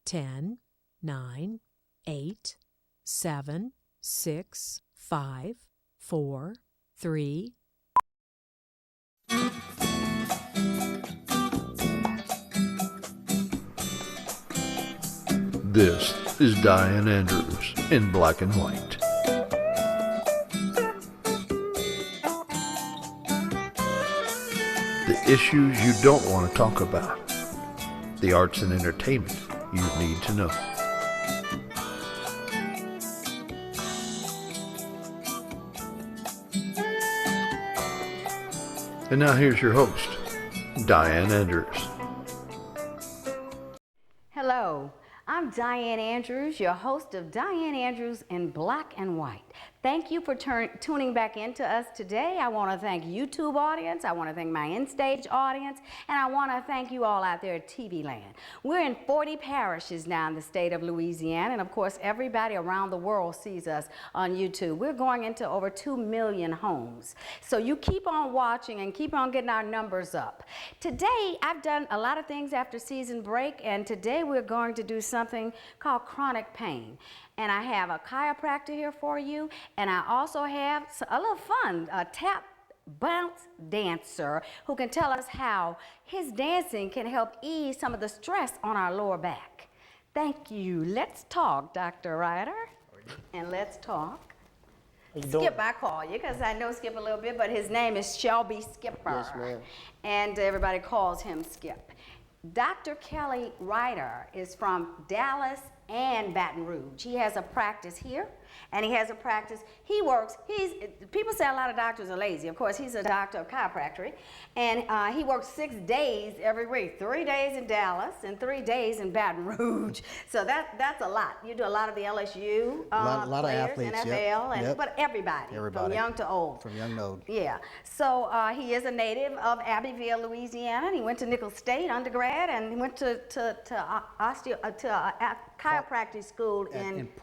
10, 9, 8, 7, 6, 5, 4, 3. This is Dianne Andrews in black and white. The issues you don't want to talk about. The arts and entertainment you need to know. And now here's your host, Dianne Andrews. Hello, I'm Dianne Andrews, your host of Dianne Andrews in Black and White. Thank you for tuning back into us today. I want to thank YouTube audience, I want to thank my in-stage audience, and I want to thank you all out there at TV land. We're in 40 parishes now in the state of Louisiana, and of course everybody around the world sees us on YouTube. We're going into over 2 million homes. So you keep on watching and keep on getting our numbers up. Today, I've done a lot of things after season break, and today we're going to do something called chronic pain. And I have a chiropractor here for you, and I also have a little fun, a tap bounce dancer who can tell us how his dancing can help ease some of the stress on our lower back. Thank you. Let's talk, Dr. Ryder. And let's talk. Skip, I call you because I know Skip a little bit, but his name is Shelby Skipper. Yes, ma'am. And everybody calls him Skip. Dr. Kelly Ryder is from Dallas and Baton Rouge. He has a practice here, and he has a practice, people say a lot of doctors are lazy. Of course, he's a doctor of chiropractic, and he works 6 days every week, 3 days in Dallas and 3 days in Baton Rouge. So that's a lot. You do a lot of the LSU a lot players, of athletes, NFL, but everybody, from young to old. From young to old. Yeah. So he is a native of Abbeville, Louisiana, and he went to Nicholls State undergrad, and he went to chiropractic school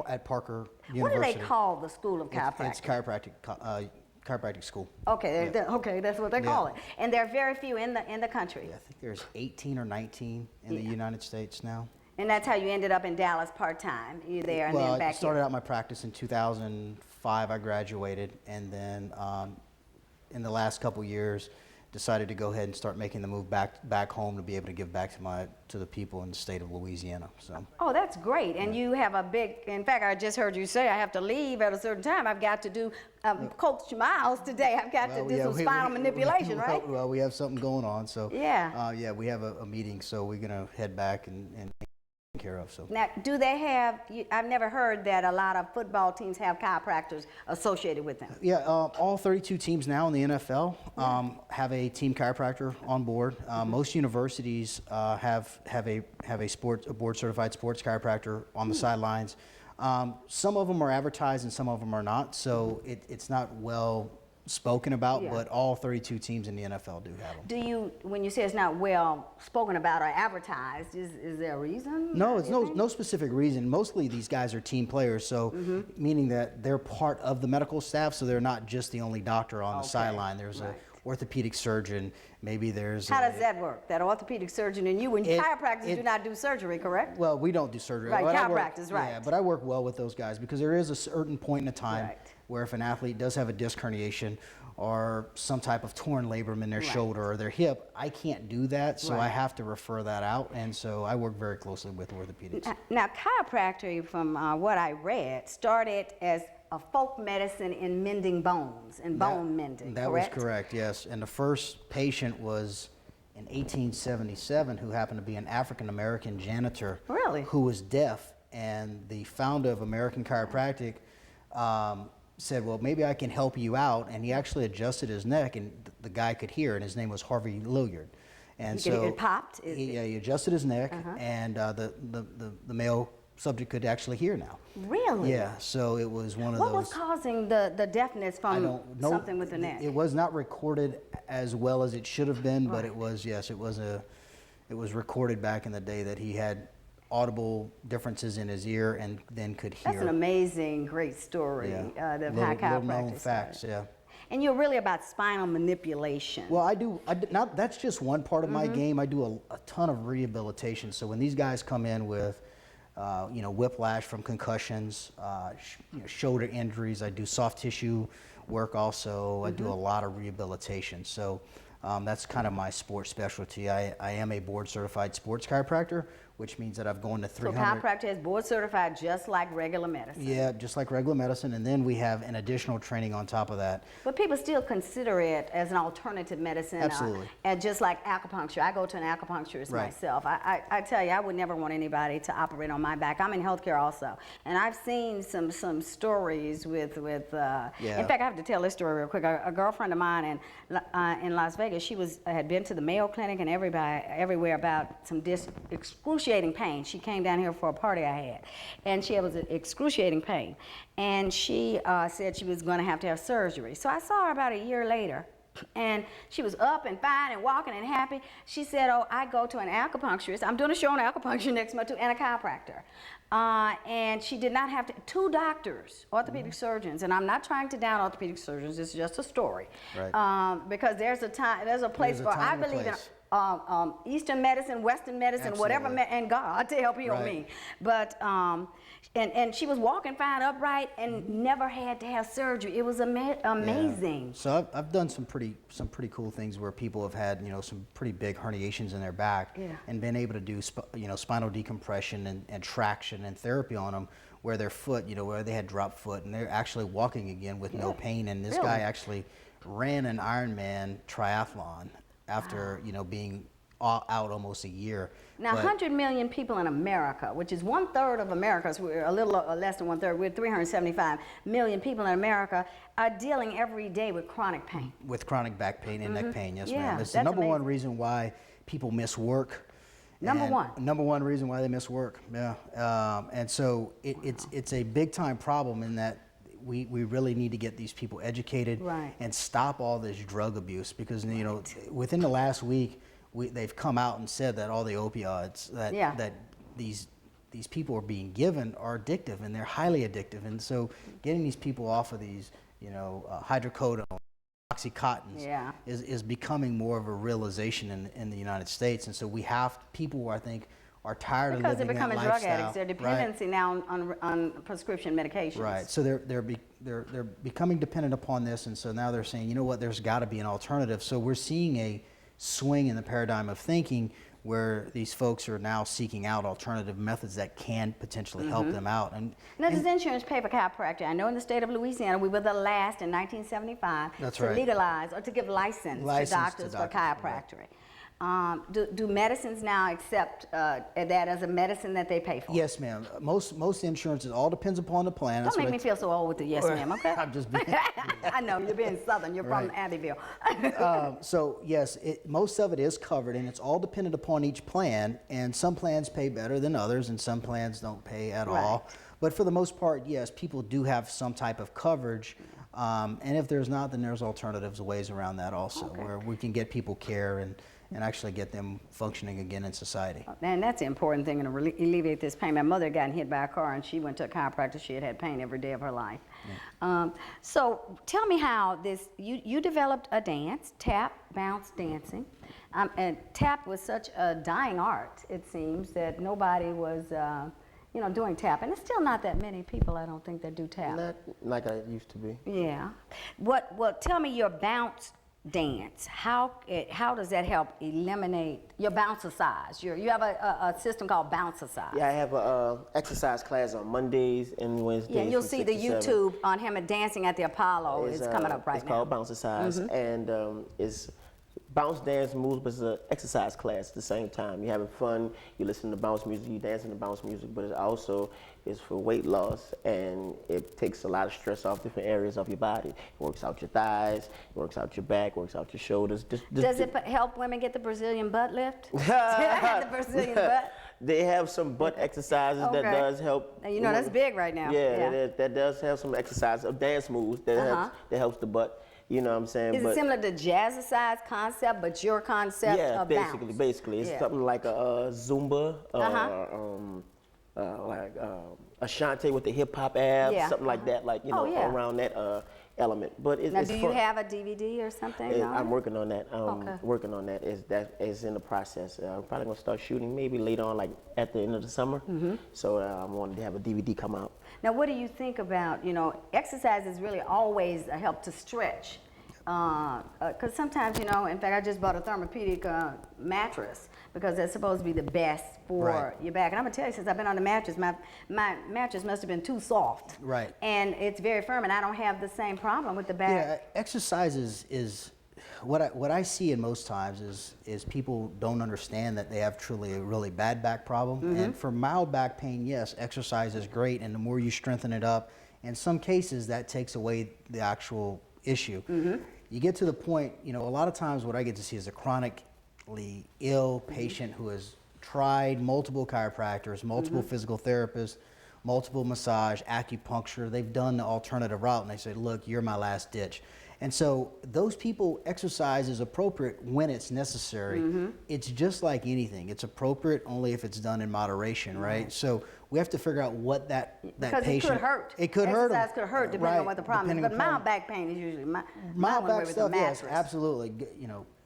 at Parker What University. do they call the school of chiropractic? It's chiropractic school. Okay, Yeah. Okay, that's what they call it. And there are very few in the country. Yeah, I think there's 18 or 19 in the United States now. And that's how you ended up in Dallas part-time. You there and then back I started here. out my practice in 2005. I graduated, and then in the last couple years, decided to go ahead and start making the move back home to be able to give back to the people in the state of Louisiana. So. Oh, that's great. And you have a big, in fact, I just heard you say I have to leave at a certain time. I've got to do Coach Miles today. I've got to do some spinal manipulation, right? Well, we have something going on. So yeah, we have a meeting, so we're going to head back and care of. So now, do they have? I've never heard that a lot of football teams have chiropractors associated with them. Yeah, all 32 teams now in the NFL have a team chiropractor on board. Most universities have a board certified sports chiropractor on the sidelines. Some of them are advertised and some of them are not. So it's not well spoken about, but all 32 teams in the NFL do have them. Do you, when you say it's not well spoken about or advertised, is there a reason? No, it's no specific reason. Mostly these guys are team players, so meaning that they're part of the medical staff, so they're not just the only doctor on the sideline. There's an orthopedic surgeon, maybe there's How does that work? That orthopedic surgeon and you, and chiropractors do not do surgery, correct? Well, we don't do surgery. Right, but chiropractors, right. Yeah, but I work well with those guys because there is a certain point in a time where if an athlete does have a disc herniation or some type of torn labrum in their shoulder or their hip, I can't do that, so I have to refer that out, and so I work very closely with orthopedics. Now, chiropractor, from what I read, started as a folk medicine in mending bones and bone mending, That correct? was correct, yes. And the first patient was in 1877 who happened to be an African-American janitor who was deaf, and the founder of American Chiropractic said, well, maybe I can help you out, and he actually adjusted his neck, and the guy could hear, and his name was Harvey Lilliard. And so it popped? He adjusted his neck, and the male subject could actually hear now. Really? Yeah, so it was one of What those. was causing the deafness from something with the neck? It was not recorded as well as it should have been, but it was, yes, it was recorded back in the day that he had audible differences in his ear and then could hear. That's an amazing, great story. The high chiropractic known facts, yeah. And you're really about spinal manipulation. Well, that's just one part of my game. I do a ton of rehabilitation. So when these guys come in with whiplash from concussions, shoulder injuries. I do soft tissue work also. I do a lot of rehabilitation. So that's kind of my sports specialty. I am a board certified sports chiropractor, which means that I've gone to 300. So chiropractor is board certified just like regular medicine. Yeah, just like regular medicine, and then we have an additional training on top of that. But people still consider it as an alternative medicine. Absolutely. And just like acupuncture. I go to an acupuncturist myself. I tell you, I would never want anybody to operate on my back. I'm in healthcare also. And I've seen some stories with in fact, I have to tell this story real quick. A girlfriend of mine in Las Vegas, she had been to the Mayo Clinic and everywhere about some excruciating pain. She came down here for a party I had, and she was excruciating pain, and she said she was going to have surgery. So I saw her about a year later, and she was up and fine and walking and happy. She said, "Oh, I go to an acupuncturist. I'm doing a show on acupuncture next month too, and a chiropractor." And she did not have two doctors, orthopedic surgeons, and I'm not trying to down orthopedic surgeons. It's just a story, because there's a place for I believe in. Eastern medicine, Western medicine, whatever, and God to help heal me. But and she was walking fine, upright, and never had to have surgery. It was amazing. Yeah. So I've done some pretty cool things where people have had some pretty big herniations in their back, and been able to do spinal decompression and traction and therapy on them, where their foot, where they had dropped foot, and they're actually walking again with no pain. And this guy actually ran an Ironman triathlon after being out almost a year. Now, 100 million people in America, which is 1/3 of America's, we're a little less than 1/3, we're 375 million people in America, are dealing every day with chronic pain. With chronic back pain and neck pain, yes, Yeah, ma'am. It's the that's number one amazing. reason why people miss work. Number one reason why they miss work, and so it's a big time problem in that we really need to get these people educated and stop all this drug abuse, because within the last week they've come out and said that all the opioids that these people are being given are addictive, and they're highly addictive. And so getting these people off of these hydrocodone, Oxycontins is becoming more of a realization in the United States. And so people, I think, are tired of living that lifestyle. Because they're becoming drug addicts. Their dependency now on prescription medications. Right. So they're becoming dependent upon this, and so now they're saying, you know what, there's got to be an alternative. So we're seeing a swing in the paradigm of thinking where these folks are now seeking out alternative methods that can potentially help them out. And does insurance pay for chiropractic? I know in the state of Louisiana, we were the last in 1975 to legalize or to give license to doctors for chiropractic. Do medicines now accept that as a medicine that they pay for? Yes, ma'am. Most insurance, it all depends upon the plan. Don't make me feel so old with the yes, ma'am, okay? I'm just being... I know, you're being Southern. You're from Abbeville. So, yes, most of it is covered, and it's all dependent upon each plan, and some plans pay better than others, and some plans don't pay at all. But for the most part, yes, people do have some type of coverage. And if there's not, then there's alternatives, ways around that also, where we can get people care and actually get them functioning again in society. And that's the important thing, to alleviate this pain. My mother got hit by a car, and she went to a chiropractor. She had pain every day of her life. So tell me how you developed a dance, tap, bounce, dancing. And tap was such a dying art, it seems, that nobody was doing tap. And it's still not that many people, I don't think, that do tap. Not like I used to be. Yeah. Well, tell me your bounce dance. How does that help eliminate your bouncercise? You have a system called bouncercise. Yeah, I have a exercise class on Mondays and Wednesdays. Yeah, and you'll see the YouTube on him dancing at the Apollo. It's coming up right now. It's called bouncercise, and it's bounce, dance, moves, but it's an exercise class at the same time. You're having fun, you listen to bounce music, you dancing to bounce music, but it also is for weight loss, and it takes a lot of stress off different areas of your body. It works out your thighs, it works out your back, works out your shoulders. Does it help women get the Brazilian butt lift? The Brazilian butt? They have some butt exercises that does help. Now, that's big right now. Yeah. That does have some exercise of dance moves that helps the butt. You know what I'm saying? Is it similar to jazzercise concept, but your concept of bounce? Yeah, basically. It's something like a Zumba, like Ashanti with the hip hop abs, something like that. Like, around that, element. But Now, it's do you have a DVD or something? I'm working on that. Okay. Working on that. Is in the process. I'm probably gonna start shooting maybe later on, like at the end of the summer. So I wanted to have a DVD come out. Now, what do you think about, exercise is really always a help to stretch. Because sometimes, in fact, I just bought a thermopedic mattress because that's supposed to be the best for your back. And I'm going to tell you, since I've been on the mattress, my mattress must have been too soft. Right. And it's very firm, and I don't have the same problem with the back. Yeah, exercise is what I see in most times is people don't understand that they have truly a really bad back problem. And for mild back pain, yes, exercise is great, and the more you strengthen it up, in some cases that takes away the actual issue. You get to the point, a lot of times what I get to see is a chronically ill patient who has tried multiple chiropractors, multiple physical therapists, multiple massage, acupuncture. They've done the alternative route, and they say, look, you're my last ditch. And so those people, exercise is appropriate when it's necessary. It's just like anything. It's appropriate only if it's done in moderation, right? So we have to figure out what that because patient... it could hurt. It could hurt them. Exercise could hurt depending on what the problem is. But mild back pain is usually mild back with stuff, the yes, mattress. absolutely.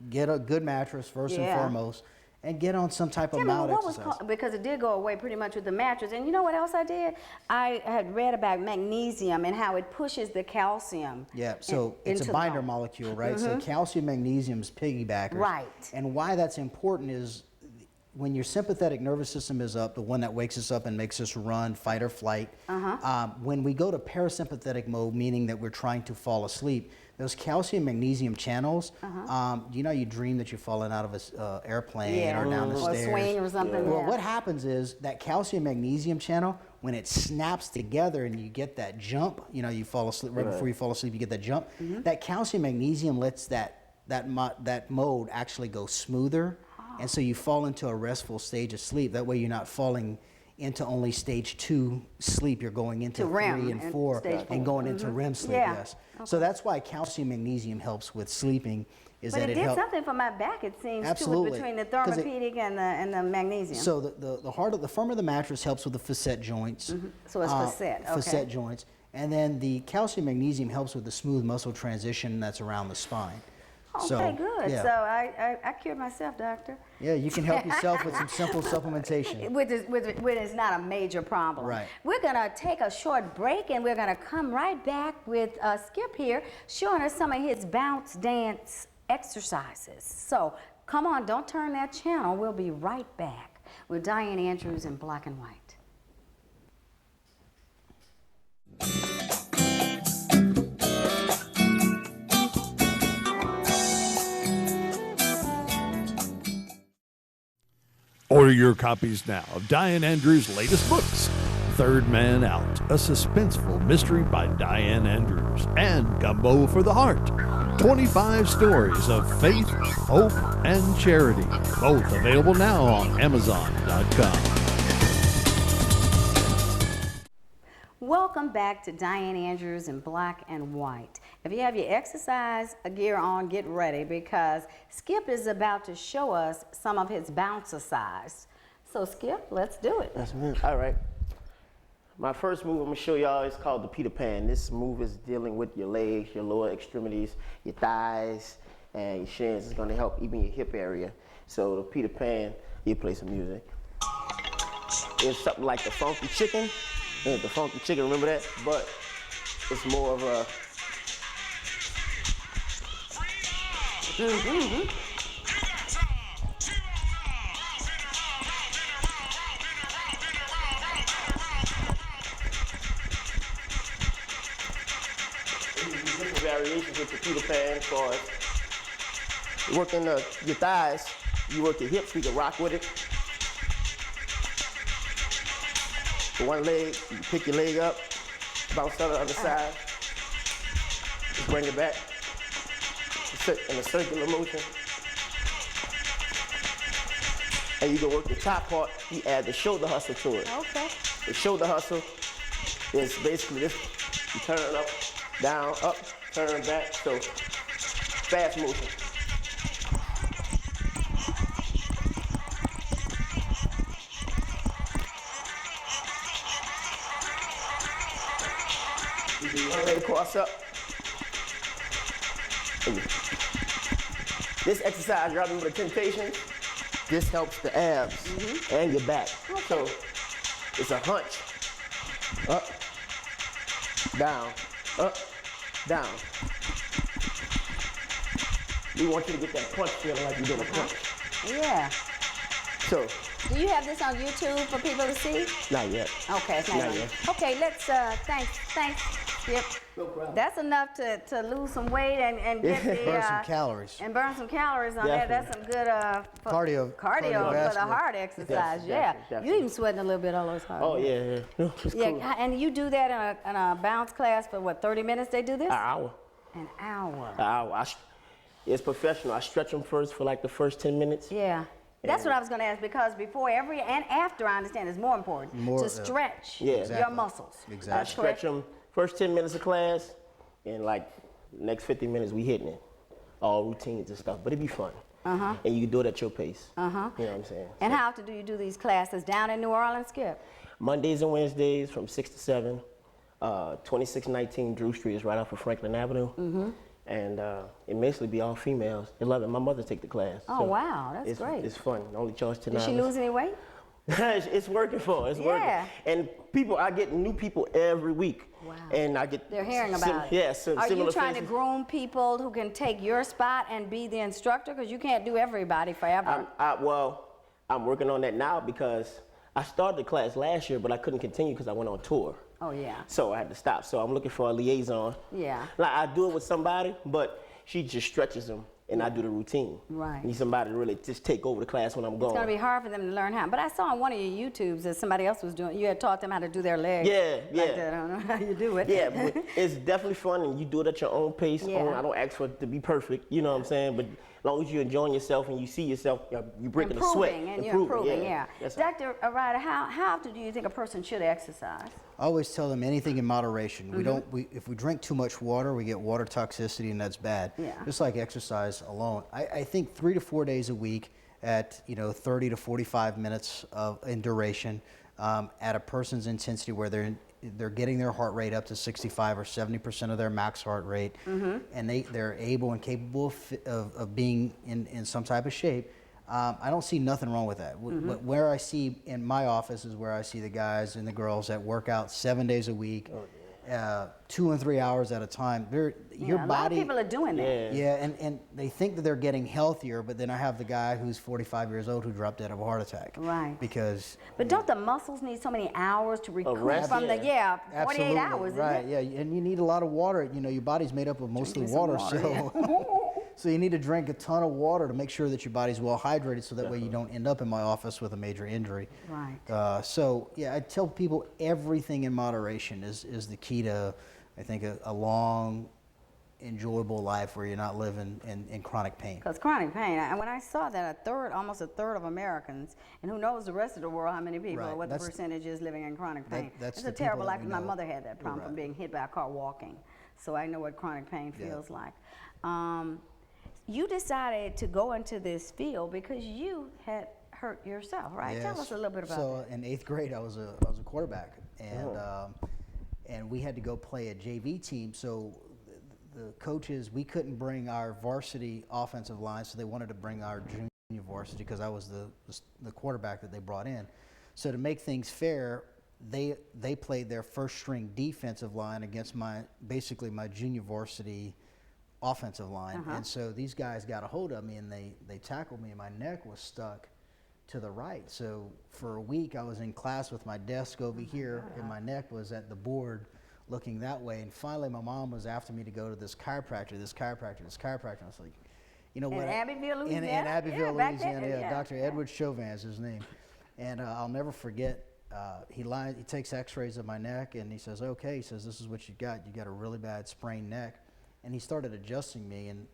Get a good mattress first and foremost, and get on some type of mild exercise. Because it did go away pretty much with the mattress. And you know what else I did? I had read about magnesium and how it pushes the calcium. Yeah, so it's a binder molecule, right? So calcium, magnesium's piggybackers. Right. And why that's important is when your sympathetic nervous system is up, the one that wakes us up and makes us run, fight or flight, when we go to parasympathetic mode, meaning that we're trying to fall asleep, those calcium magnesium channels, you dream that you're falling out of an airplane or down the stairs. Or a swing or something. Well, what happens is that calcium magnesium channel, when it snaps together and you get that jump, you fall asleep, right before you fall asleep, you get that jump, that calcium magnesium lets that mode actually go smoother. And so you fall into a restful stage of sleep. That way you're not falling into only stage 2 sleep. You're going into 3 and 4 and going into REM sleep, yes. Okay. So that's why calcium magnesium helps with sleeping. But it did something for my back, it seems, too, between the thermopedic and the magnesium. So the firmer the mattress helps with the facet joints. So it's facet, okay. Facet joints. And then the calcium magnesium helps with the smooth muscle transition that's around the spine. Okay, good. Yeah. So I cured myself, doctor. Yeah, you can help yourself with some simple supplementation. Which is not a major problem. Right. We're going to take a short break, and we're going to come right back with Skip here, showing us some of his bounce dance exercises. So come on, don't turn that channel. We'll be right back with Dianne Andrews in Black and White. Order your copies now of Dianne Andrews' latest books, Third Man Out, a suspenseful mystery by Dianne Andrews, and Gumbo for the Heart, 25 stories of faith, hope, and charity, both available now on Amazon.com. Welcome back to Dianne Andrews in Black and White. If you have your exercise gear on, get ready because Skip is about to show us some of his bounce-a-size. So Skip, let's do it. That's me. All right. My first move I'm gonna show y'all is called the Peter Pan. This move is dealing with your legs, your lower extremities, your thighs, and your shins. It's gonna help even your hip area. So the Peter Pan, you play some music. It's something like the Funky Chicken. Yeah, the Funky Chicken, remember that? But it's more of a... different variations with the Peter Pan as far as working your thighs, you work your hips, we can rock with it. For one leg, you pick your leg up, bounce to the other side, just bring it back in a circular motion. And you can work the top part, you add the shoulder hustle to it. Okay. The shoulder hustle is basically this, you turn it up, down, up, turn back, so fast motion. Cross up, This exercise, y'all remember the Temptations? This helps the abs and your back. Okay. So it's a hunch. Up, down, up, down. We want you to get that punch feeling like you're doing a punch. Yeah. So, Do you have this on YouTube for people to see? not yet. Okay, it's not Not yet. yet. Okay, let's, thanks. Yep. No problem. That's enough to lose some weight and get the, Burn some calories. and burn some calories on that. That's some good, cardio for the Cardiovascular. heart exercise. Definitely, Yeah. definitely. You even sweating a little bit on those heart. Oh, yeah. It's Yeah, cool. and you do that in a bounce class for what, 30 minutes they do this? An hour. An hour. An hour. It's professional. I stretch them first for like the first 10 minutes. Yeah. That's what I was going to ask, because before every and after, I understand, is more important to stretch Yeah. your Exactly. muscles. I Exactly. stretch them first 10 minutes of class, and like next 50 minutes we hitting it. All routines and stuff, but it'd be fun. And you can do it at your pace. You know what I'm saying? And how often do you do these classes down in New Orleans, Skip? Mondays and Wednesdays from 6 to 7. 2619 Drew Street is right off of Franklin Avenue. And it basically be all females. They love it. My mother take the class. Oh, wow, that's great. It's fun. Only charge $10. Did she lose any weight? It's working for her. It's Yeah. working. And people, I get new people every week. Wow. And I get They're hearing about it. Yeah, Are similar you trying to faces. groom people who can take your spot and be the instructor? Because you can't do everybody forever. I'm working on that now because I started the class last year, but I couldn't continue because I went on tour. Oh, yeah. So I had to stop. So I'm looking for a liaison. Yeah. Like I do it with somebody, but she just stretches them, and I do the routine. Right. Need somebody to really just take over the class when I'm going. It's going to be hard for them to learn how. But I saw on one of your YouTubes that somebody else was doing, you had taught them how to do their legs. Yeah, Like yeah. that. I don't know how you do it. Yeah, but it's definitely fun, and you do it at your own pace. Yeah. I don't ask for it to be perfect, you know what I'm saying? But as long as you're enjoying yourself and you see yourself, you're breaking a sweat. And you're improving, yeah. That's all. Dr. Ryder, how often do you think a person should exercise? I always tell them anything in moderation. If we drink too much water, we get water toxicity, and that's bad. Yeah. Just like exercise alone. I think 3 to 4 days a week at 30 to 45 minutes in duration at a person's intensity where they're getting their heart rate up to 65 or 70% of their max heart rate, and they're able and capable of being in some type of shape. I don't see nothing wrong with that. But where I see in my office is where I see the guys and the girls that work out 7 days a week, 2 and 3 hours at a time. Your a body. lot of people are doing that. Yeah, and they think that they're getting healthier, but then I have the guy who's 45 years old who dropped dead of a heart attack. Right. Because. But don't the muscles need so many hours to recoup rest, from the, yeah. 48 Absolutely, hours, right? isn't it? Yeah, and you need a lot of water. Your body's made up of mostly Drink me some water, water, so so you need to drink a ton of water to make sure that your body's well hydrated, so that way you don't end up in my office with a major injury. Right. So yeah, I tell people everything in moderation is the key to, I think, a long, enjoyable life where you're not living in chronic pain. Because chronic pain, and when I saw that almost a third of Americans, and who knows the rest of the world, how many people, Right. what the That's- percentage is living in chronic pain. that's It's the a terrible people that life. we My know. mother had that problem from Right. being hit by a car walking. So I know what chronic pain feels like. You decided to go into this field because you had hurt yourself, right? Tell Yes. us a little bit about So that. in 8th grade, I was a quarterback, and we had to go play a JV team. So the coaches, we couldn't bring our varsity offensive line, so they wanted to bring our junior varsity because I was the quarterback that they brought in. So to make things fair, they played their first string defensive line against basically my junior varsity offensive line. And so these guys got a hold of me and they tackled me, and my neck was stuck to the right. So for a week I was in class with my desk over here, and my neck was at the board looking that way. And finally my mom was after me to go to this chiropractor. I was like, you know what? Abbeville, Louisiana? In Abbeville, Yeah, back then, Louisiana, yeah. Dr. Edward Chauvin is his name. And I'll never forget, he takes x-rays of my neck, and he says, okay, he says, this is what you got a really bad sprained neck. And he started adjusting me, and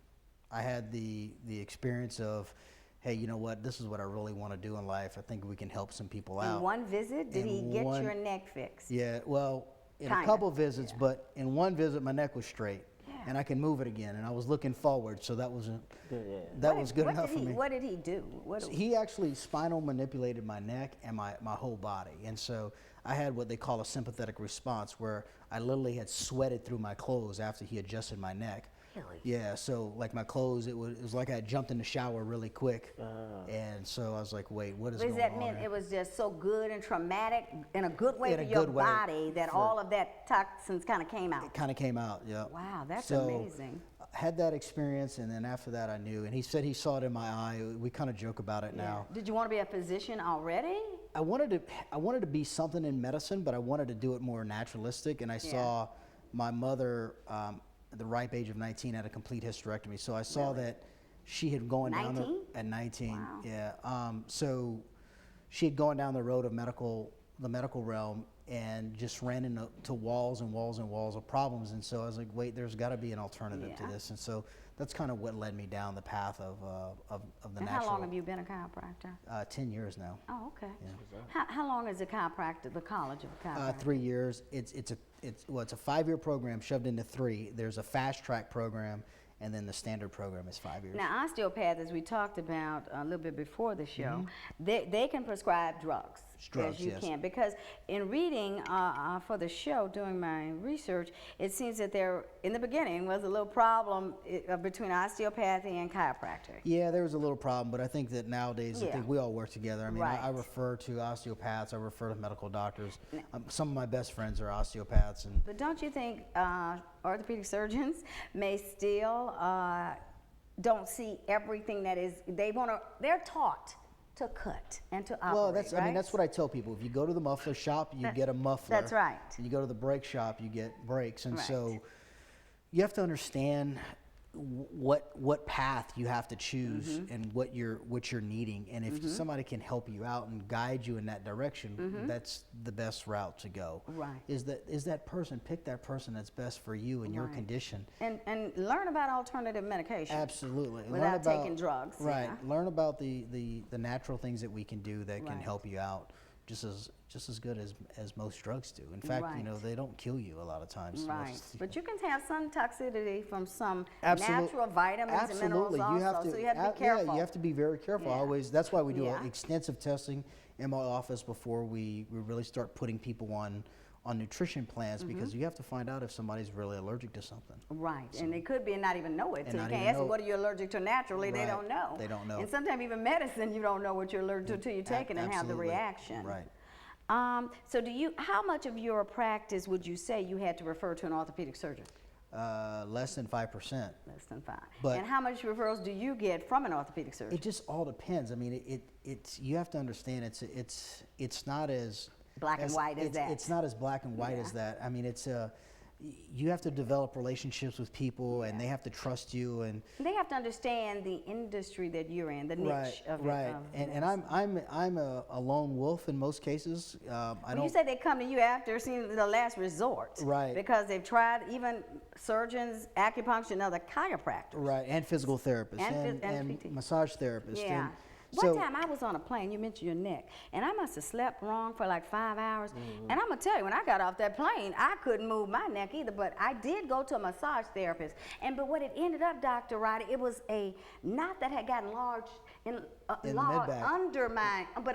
I had the experience of, hey, you know what, this is what I really want to do in life. I think we can help some people out. In one visit, did he get your neck fixed? Yeah, well, in Kinda, a couple visits, but in one visit my neck was straight, and I can move it again, and I was looking forward, so that was good enough for me. What did he do? He actually spinal manipulated my neck and my whole body, and so I had what they call a sympathetic response, where I literally had sweated through my clothes after he adjusted my neck. Really? Yeah, so like my clothes, it was like I jumped in the shower really quick, and so I was like, wait, what is going on? Does that mean it was just so good and traumatic in a good way In for a your good way body that all of that toxins kind of came out? It kind of came out, yeah. Wow, that's So, amazing. I had that experience, and then after that I knew, and he said he saw it in my eye. We kind of joke about it now. Did you want to be a physician already? I wanted to be something in medicine, but I wanted to do it more naturalistic, and I saw my mother at the ripe age of 19 had a complete hysterectomy. So I saw that she had gone down at 19. Wow. Yeah. So she had gone down the road of the medical realm and just ran into walls and walls and walls of problems. And so I was like, wait, there's got to be an alternative to this. And so that's kind of what led me down the path of the natural. How long have you been a chiropractor? 10 years now. Oh, okay. Yeah. How long is the chiropractor, the college of chiropractor? 3 years. It's a 5-year program shoved into 3. There's a fast track program, and then the standard program is 5 years. Now, osteopaths, as we talked about a little bit before the show, they can prescribe drugs. Drugs, as you yes. can, because in reading for the show, doing my research, it seems that there, in the beginning, was a little problem between osteopathy and chiropractic. Yeah, there was a little problem, but I think that nowadays, I think we all work together. I mean, Right. I refer to osteopaths, I refer to medical doctors. Some of my best friends are osteopaths. And But don't you think orthopedic surgeons may still don't see everything that is, they're taught to cut and to operate, well, that's right? I mean, that's what I tell people. If you go to the muffler shop, you get a muffler. That's right. And you go to the brake shop, you get brakes. And Right. so you have to understand what path you have to choose and what you're needing. And if somebody can help you out and guide you in that direction, that's the best route to go. Right. Is that person, pick that person that's best for you and your condition. And learn about alternative medication. Absolutely. Without taking drugs. Right. Yeah. Learn about the natural things that we can do that can help you out just as good as most drugs do. In fact, you know, they don't kill you a lot of times. Right. But you can have some toxicity from some Absolute- natural vitamins and minerals also, You have to, so you have to be careful. Yeah, you have to be very careful. Yeah. Always. That's why we do Yeah. extensive testing in my office before we really start putting people on nutrition plans, because you have to find out if somebody's really allergic to something. Right, and they could be and not even know it. So you not can't even ask them, know what are you allergic to naturally? They Right. don't know. They don't know. And sometimes even medicine, you don't know what you're allergic to until you take it and have the Absolutely. reaction. Right. So how much of your practice would you say you had to refer to an orthopedic surgeon? Less than 5%. Less than 5. But- and how much referrals do you get from an orthopedic surgeon? It just all depends. I mean, it's you have to understand it's not as Black and white as that. It's not as black and white as that. I mean, you have to develop relationships with people, and they have to trust you, and They have to understand the industry that you're in, the niche of it. right. And I'm a lone wolf in most cases. I When don't. you say they come to you after seeing the last resort, Right. Because they've tried even surgeons, acupuncture, and other chiropractors. Right, and physical therapists, And and PT. massage therapists. Yeah. And One so, time I was on a plane, you mentioned your neck, and I must have slept wrong for like 5 hours. Mm-hmm. And I'm gonna tell you, when I got off that plane, I couldn't move my neck either, but I did go to a massage therapist. But what it ended up, Dr. Roddy, it was a knot that had gotten large In the large mid-back.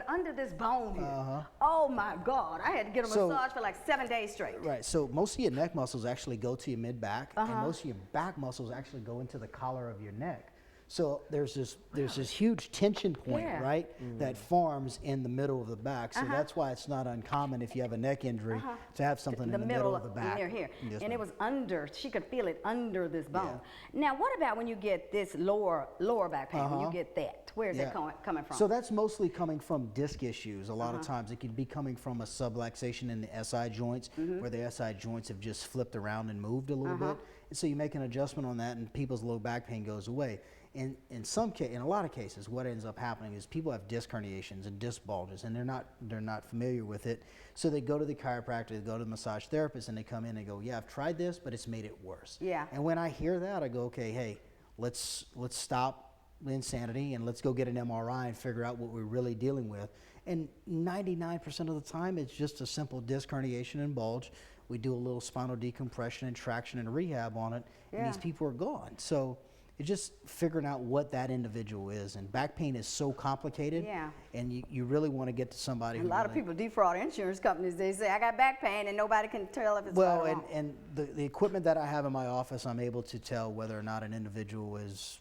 under this bone here. Uh-huh. Oh my God, I had to get a So- massage for like 7 days straight. Right, so most of your neck muscles actually go to your mid-back, and Uh-huh. most of your back muscles actually go into the collar of your neck. So there's this huge tension point, Yeah. right, that forms in the middle of the back. So that's why it's not uncommon if you have a neck injury to have something in the middle of the back. Near here. Yes, And ma'am. it was under, she could feel it under this bone. Now, what about when you get this lower back pain, when you get that? Where is that coming from? So that's mostly coming from disc issues. A lot of times it can be coming from a subluxation in the SI joints, where the SI joints have just flipped around and moved a little bit. And so you make an adjustment on that, and people's low back pain goes away. In a lot of cases, what ends up happening is people have disc herniations and disc bulges, and they're not familiar with it. So they go to the chiropractor, they go to the massage therapist, and they come in and go, "Yeah, I've tried this, but it's made it worse." Yeah. And when I hear that, I go, "Okay, hey, let's stop the insanity and let's go get an MRI and figure out what we're really dealing with." And 99% of the time, it's just a simple disc herniation and bulge. We do a little spinal decompression and traction and rehab on it, and these people are gone. So it's just figuring out what that individual is. And back pain is so complicated. Yeah. And you really want to get to somebody. A who lot of really- people defraud insurance companies. They say, I got back pain, and nobody can tell if it's Well, right or wrong. and the equipment that I have in my office, I'm able to tell whether or not an individual is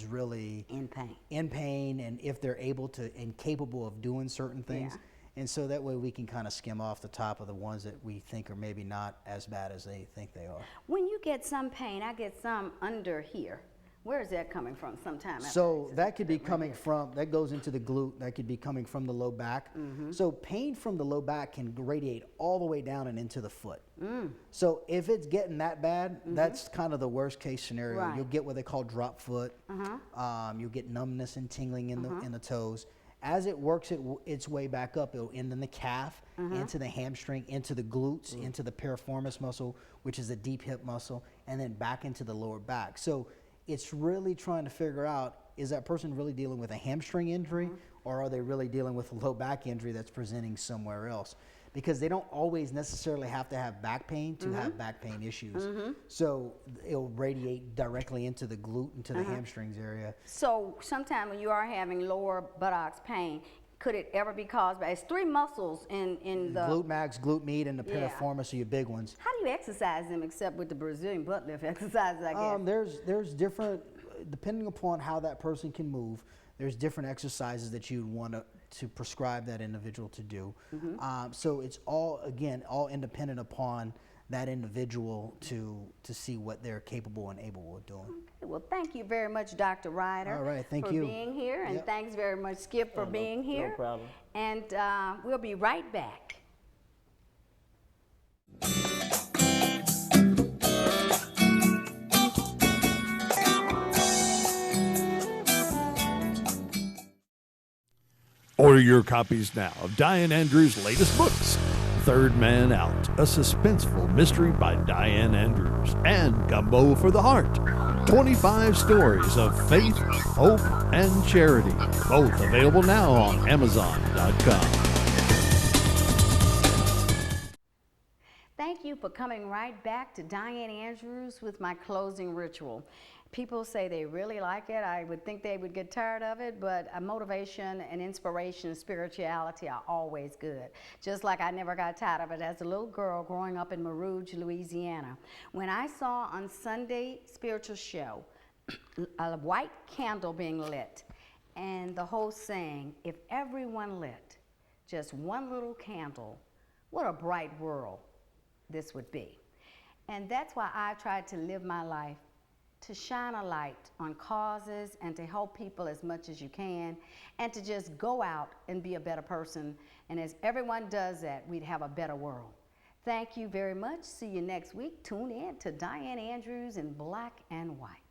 really In pain. in pain, and if they're able to and capable of doing certain things. Yeah. And so that way we can kind of skim off the top of the ones that we think are maybe not as bad as they think they are. When you get some pain, I get some under here. Where is that coming from sometime? So that could be coming from, that goes into the glute, that could be coming from the low back. Mm-hmm. So pain from the low back can radiate all the way down and into the foot. Mm. So if it's getting that bad, that's kind of the worst case scenario. Right. You'll get what they call drop foot. You'll get numbness and tingling in the toes. As it works its way back up, it'll end in the calf, into the hamstring, into the glutes, into the piriformis muscle, which is a deep hip muscle, and then back into the lower back. So it's really trying to figure out, is that person really dealing with a hamstring injury, or are they really dealing with a low back injury that's presenting somewhere else? Because they don't always necessarily have to have back pain to have back pain issues. So it'll radiate directly into the glute, into the hamstrings area. So sometime when you are having lower buttocks pain, could it ever be caused by, it's three muscles in the... Glute max, glute med, and the Yeah. piriformis are your big ones. How do you exercise them except with the Brazilian butt lift exercises, I guess? There's different, depending upon how that person can move, there's different exercises that you'd want to prescribe that individual to do. So it's all, again, all independent upon that individual to see what they're capable and able of doing. Okay, well, thank you very much, Dr. Ryder. All right, thank for you. being here, and Yep. thanks very much, Skip, for being here. No problem. And we'll be right back. Order your copies now of Dianne Andrews' latest books, Third Man Out, a suspenseful mystery by Dianne Andrews, and Gumbo for the Heart, 25 stories of faith, hope, and charity, both available now on Amazon.com. Thank you for coming right back to Dianne Andrews with my closing ritual. People say they really like it. I would think they would get tired of it, but motivation and inspiration and spirituality are always good. Just like I never got tired of it as a little girl growing up in Marouge, Louisiana. When I saw on Sunday Spiritual Show a white candle being lit and the host saying, if everyone lit just one little candle, what a bright world this would be. And that's why I tried to live my life to shine a light on causes and to help people as much as you can, and to just go out and be a better person. And as everyone does that, we'd have a better world. Thank you very much. See you next week. Tune in to Dianne Andrews in Black and White.